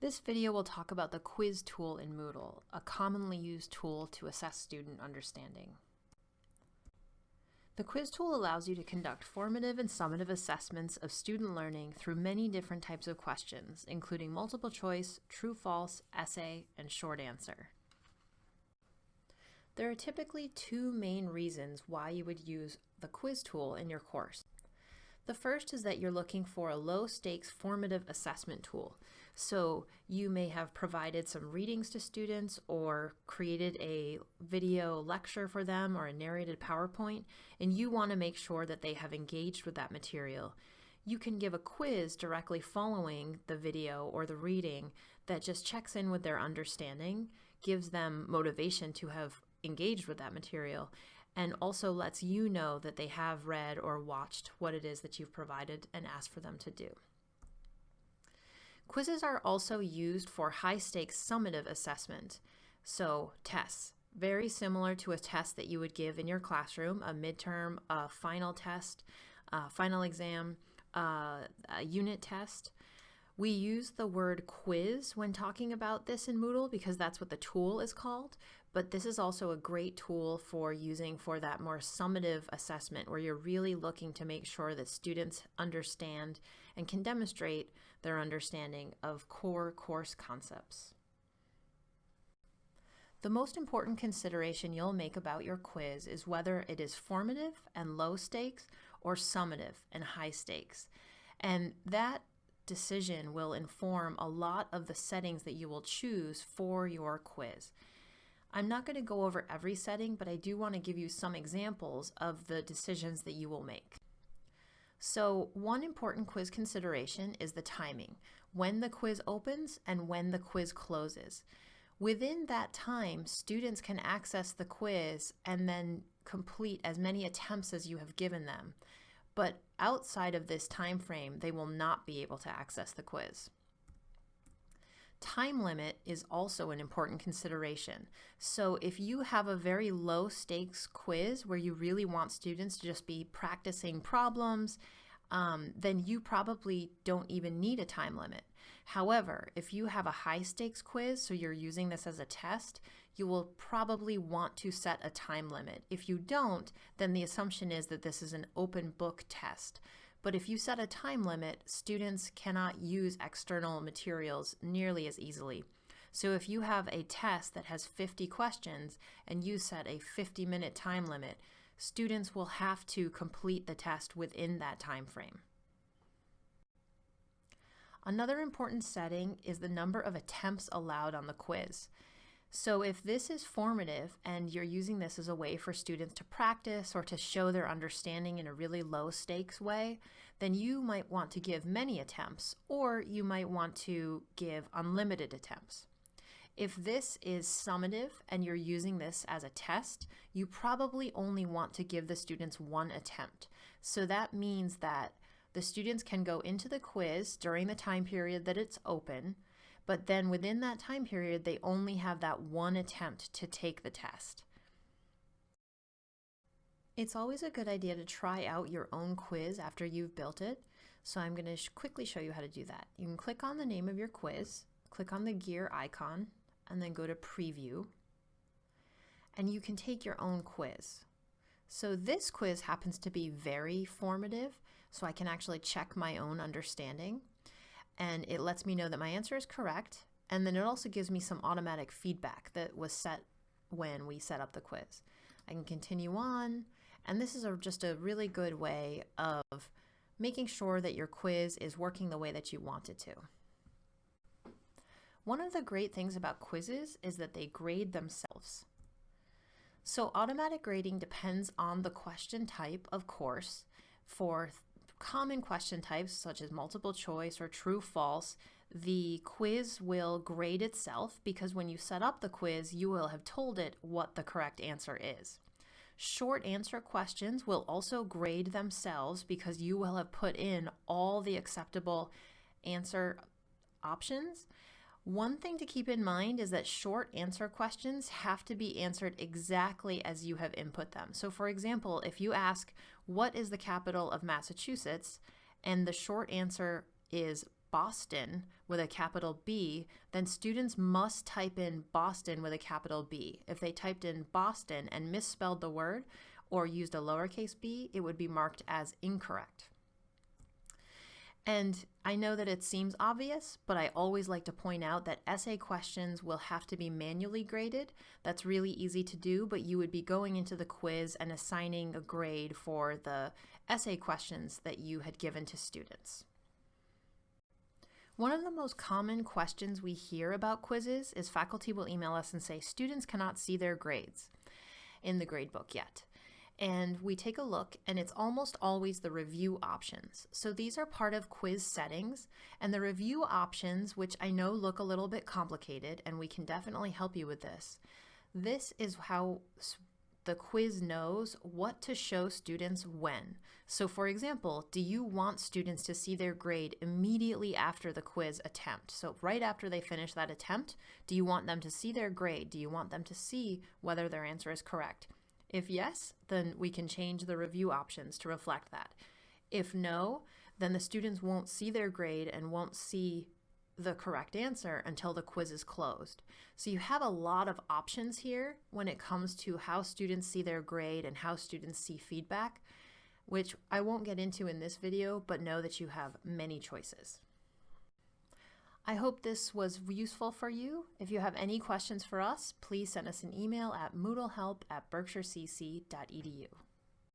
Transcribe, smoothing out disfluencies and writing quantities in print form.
This video will talk about the quiz tool in Moodle, a commonly used tool to assess student understanding. The quiz tool allows you to conduct formative and summative assessments of student learning through many different types of questions, including multiple choice, true-false, essay, and short answer. There are typically two main reasons why you would use the quiz tool in your course. The first is that you're looking for a low-stakes formative assessment tool. So you may have provided some readings to students or created a video lecture for them or a narrated PowerPoint, and you want to make sure that they have engaged with that material. You can give a quiz directly following the video or the reading that just checks in with their understanding, gives them motivation to have engaged with that material, and also lets you know that they have read or watched what it is that you've provided and asked for them to do. Quizzes are also used for high-stakes summative assessment, so tests, very similar to a test that you would give in your classroom, a midterm, a final test, a final exam, a unit test. We use the word quiz when talking about this in Moodle because that's what the tool is called, but this is also a great tool for using for that more summative assessment where you're really looking to make sure that students understand and can demonstrate their understanding of core course concepts. The most important consideration you'll make about your quiz is whether it is formative and low stakes or summative and high stakes. And that decision will inform a lot of the settings that you will choose for your quiz. I'm not going to go over every setting, but I do want to give you some examples of the decisions that you will make. So one important quiz consideration is the timing, when the quiz opens and when the quiz closes. Within that time, students can access the quiz and then complete as many attempts as you have given them. But outside of this time frame, they will not be able to access the quiz. Time limit is also an important consideration. So if you have a very low stakes quiz where you really want students to just be practicing problems, then you probably don't even need a time limit. However, if you have a high stakes quiz, so you're using this as a test, you will probably want to set a time limit. If you don't, then the assumption is that this is an open book test. But if you set a time limit, students cannot use external materials nearly as easily. So if you have a test that has 50 questions and you set a 50-minute time limit, students will have to complete the test within that time frame. Another important setting is the number of attempts allowed on the quiz. So if this is formative and you're using this as a way for students to practice or to show their understanding in a really low stakes way, then you might want to give many attempts, or you might want to give unlimited attempts. If this is summative and you're using this as a test, you probably only want to give the students one attempt. So that means that the students can go into the quiz during the time period that it's open, but then within that time period, they only have that one attempt to take the test. It's always a good idea to try out your own quiz after you've built it. So I'm going to quickly show you how to do that. You can click on the name of your quiz, click on the gear icon, and then go to Preview. And you can take your own quiz. So this quiz happens to be very formative, so I can actually check my own understanding. And it lets me know that my answer is correct, and then it also gives me some automatic feedback that was set when we set up the quiz. I can continue on, and this is just a really good way of making sure that your quiz is working the way that you want it to. One of the great things about quizzes is that they grade themselves. So automatic grading depends on the question type, of course. For common question types such as multiple choice or true false, the quiz will grade itself because when you set up the quiz, you will have told it what the correct answer is. Short answer questions will also grade themselves because you will have put in all the acceptable answer options. One thing to keep in mind is that short answer questions have to be answered exactly as you have input them. So for example, if you ask, what is the capital of Massachusetts? And the short answer is Boston with a capital B, then students must type in Boston with a capital B. If they typed in Boston and misspelled the word or used a lowercase b, it would be marked as incorrect. And I know that it seems obvious, but I always like to point out that essay questions will have to be manually graded. That's really easy to do, but you would be going into the quiz and assigning a grade for the essay questions that you had given to students. One of the most common questions we hear about quizzes is faculty will email us and say students cannot see their grades in the gradebook yet. And we take a look, and it's almost always the review options. So these are part of quiz settings, and the review options, which I know look a little bit complicated, and we can definitely help you with this. This is how the quiz knows what to show students when. So for example, do you want students to see their grade immediately after the quiz attempt? So right after they finish that attempt, do you want them to see their grade? Do you want them to see whether their answer is correct? If yes, then we can change the review options to reflect that. If no, then the students won't see their grade and won't see the correct answer until the quiz is closed. So you have a lot of options here when it comes to how students see their grade and how students see feedback, which I won't get into in this video, but know that you have many choices. I hope this was useful for you. If you have any questions for us, please send us an email at moodlehelp@berkshirecc.edu.